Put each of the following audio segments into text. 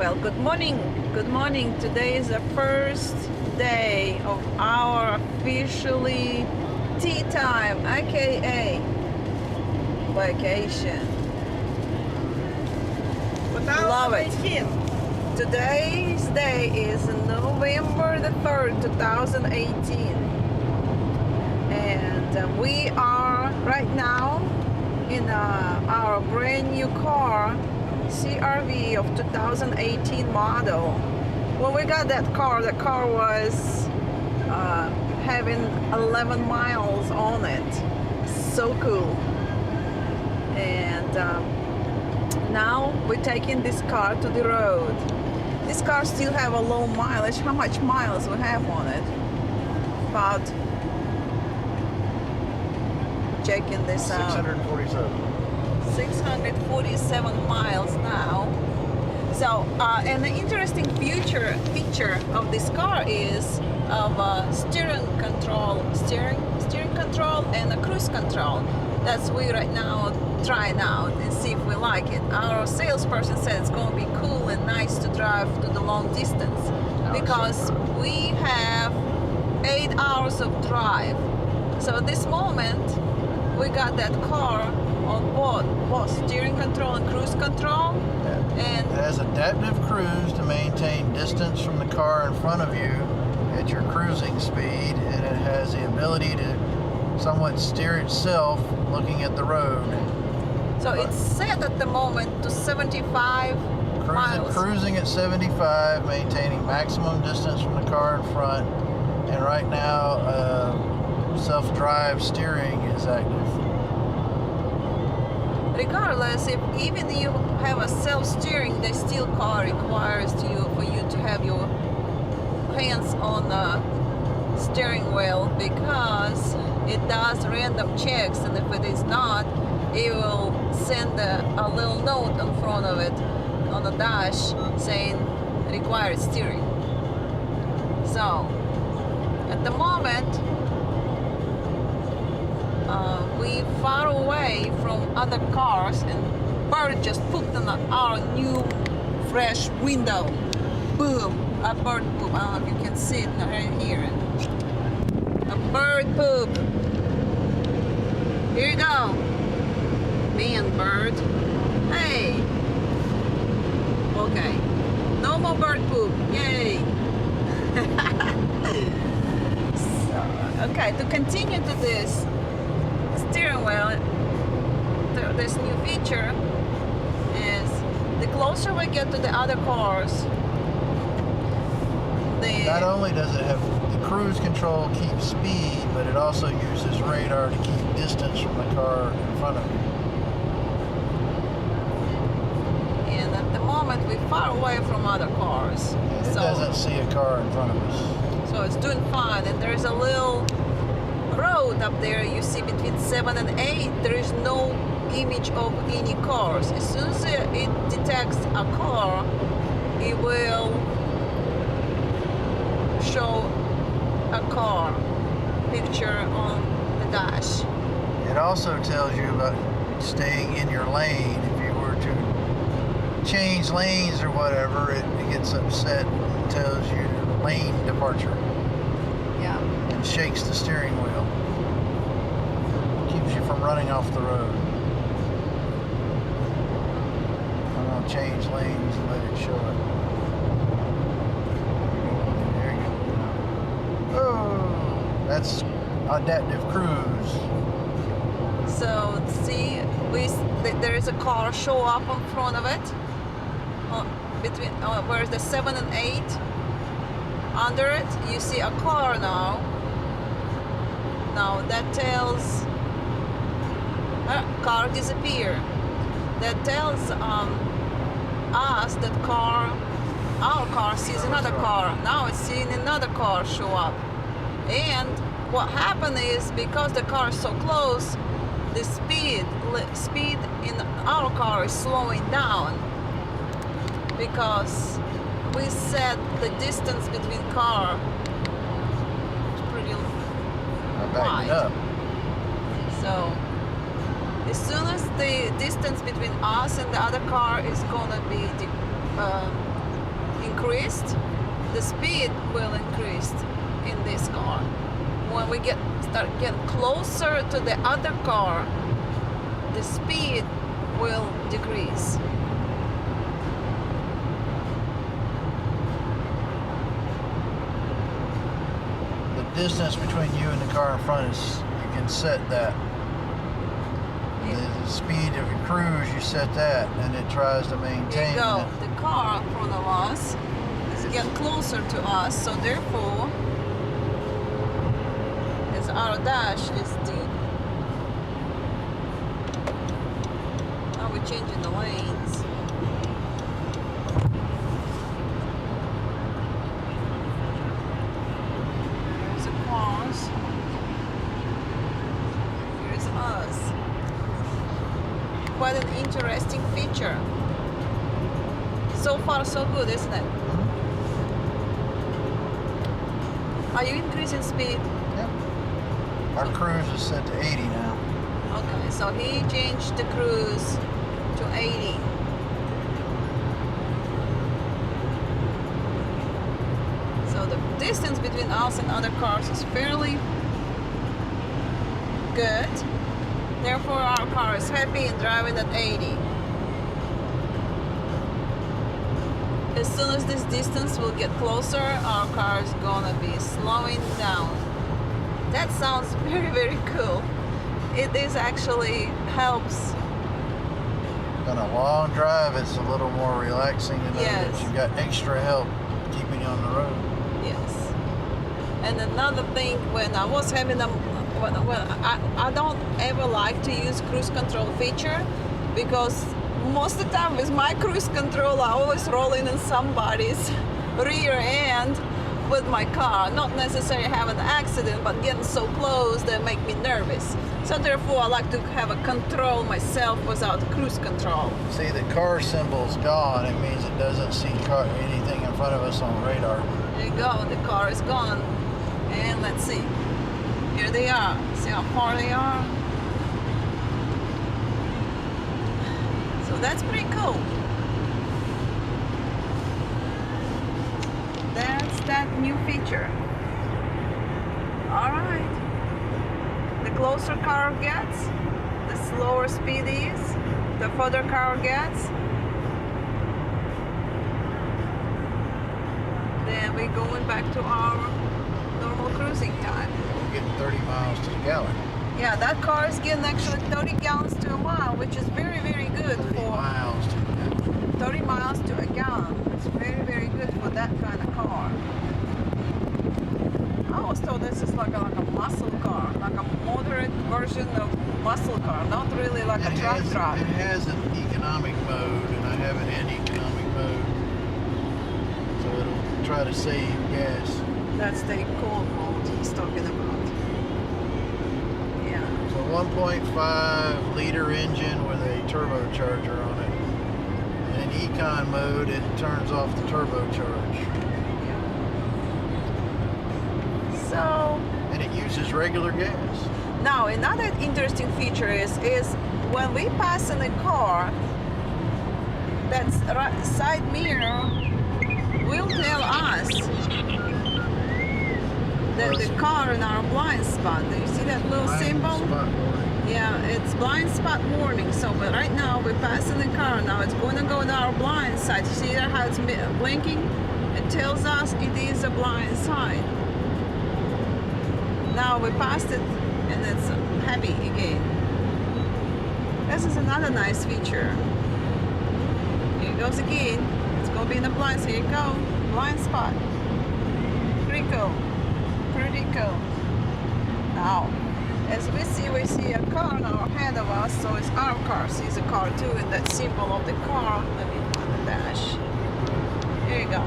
Well, good morning. Good morning. Today is the first day of our officially tea time, aka vacation. Love it. Today's day is November the 3rd, 2018. And we are right now in our brand new car, CRV of 2018 model. When we got that car, the car was having 11 miles on it. So cool. And now we're taking this car to the road. This car still have a low mileage. How much miles we have on it? About, checking this out, 647 miles now. So and the interesting feature of this car is of steering control and a cruise control. That's we right now trying out and see if we like it. Our salesperson said it's going to be cool and nice to drive to the long distance because we have 8 hours of drive. So at this moment we got that car on both steering control and cruise control. And it has adaptive cruise to maintain distance from the car in front of you at your cruising speed, and it has the ability to somewhat steer itself looking at the road. So it's set at the moment to 75 miles. Cruising at 75, maintaining maximum distance from the car in front, and right now self-drive steering is active. Regardless, if even you have a self-steering, the still car requires for you to have your hands on the steering wheel because it does random checks, and if it is not, it will send a little note in front of it on the dash saying required steering. So at the moment we far away from other cars, and bird just pooped on our new fresh window. Boom! A bird poop. I don't know if you can see it right here. A bird poop. Here you go. Man, bird. Hey. Okay. No more bird poop. Yay. So, okay, to continue to this steering wheel, this new feature is the closer we get to the other cars, not only does it have the cruise control keep speed, but it also uses radar to keep distance from the car in front of you. And at the moment we're far away from other cars. And it doesn't see a car in front of us. So it's doing fine, and there's a little road up there you see between 7 and 8. There is no image of any cars. As soon as it detects a car, it will show a car picture on the dash. It also tells you about staying in your lane. If you were to change lanes or whatever, it gets upset and tells you lane departure. Yeah. And shakes the steering wheel. Keeps you from running off the road. I'm going to change lanes and let it show it. There you go. Oh, that's adaptive cruise. So see, there is a car show up in front of it. Between where's the 7 and 8? Under it, you see a car now. Now that tells car disappear. That tells us that our car sees another car. Now it's seeing another car show up. And what happened is, because the car is so close, the speed in our car is slowing down because we set the distance between car pretty wide. Up. So as soon as the distance between us and the other car is gonna be increased, the speed will increase in this car. When we start getting closer to the other car, the speed will decrease. The distance between you and the car in front is, you can set that. The speed of your cruise, you set that, and it tries to maintain There you go. that. The car in front of us is getting closer to us, so therefore, as our dash is deep. Now we're changing the lanes. There's a cross. Here's us. Quite an interesting feature. So far so good, isn't it? Are you increasing speed? Yep. Our cruise is set to 80 now. Okay, so he changed the cruise to 80. So the distance between us and other cars is fairly good. Therefore, our car is happy and driving at 80. As soon as this distance will get closer, our car is gonna be slowing down. That sounds very, very cool. It is actually helps. On a long drive, it's a little more relaxing to know Yes. that you've got extra help keeping you on the road. Yes. And another thing, when I was having I don't ever like to use cruise control feature because most of the time with my cruise control, I always rolling in somebody's rear end with my car. Not necessarily have an accident, but getting so close that make me nervous. So therefore, I like to have a control myself without cruise control. See, the car symbol's gone. It means it doesn't see anything in front of us on radar. There you go, the car is gone. And let's see. Here they are. See how far they are? So that's pretty cool. That's that new feature. Alright. The closer car gets, the slower speed is, the further car gets. Then we're going back to our normal cruising time. We're getting 30 miles to the gallon. Yeah, that car is getting actually 30 gallons to a mile, which is very, very good 30 for miles to the gallon. 30 miles to a gallon. It's very, very good for that kind of car. I always thought this is like a muscle car, like a moderate version of muscle car, not really like a truck. It has an economic mode, and I have it in economic mode. So it'll try to save gas. That's the cold mode he's talking about. Yeah. So 1.5 liter engine with a turbocharger on it. And in econ mode, it turns off the turbocharge. So And it uses regular gas. now another interesting feature is when we pass in a car, that side mirror will tell us that the car in our blind spot. Do you see that little symbol? Spot warning. Yeah, it's blind spot warning. So, but right now we're passing the car. Now it's going to go in our blind side. You see that how it's blinking? It tells us it is a blind side. Now we passed it and it's happy again. This is another nice feature. Here it goes again. It's going to be in the blind. So here you go. Blind spot. Pretty cool. Pretty cool. Now, as we see a car now ahead of us, so it's our car. Sees a car too, and that symbol of the car. Let me find the dash. Here you go.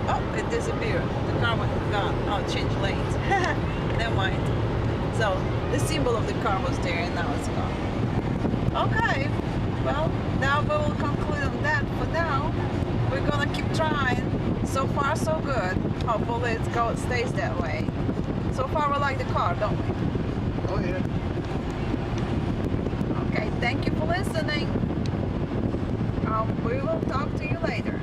Oh, it disappeared. The car went gone. Oh, it changed lanes. Never mind. So the symbol of the car was there, and now it's gone. Okay. Well, now we will conclude on that for now. We're gonna keep trying. So far, so good. Hopefully, it stays that way. So far, we like the car, don't we? Oh yeah. Okay, thank you for listening. We will talk to you later.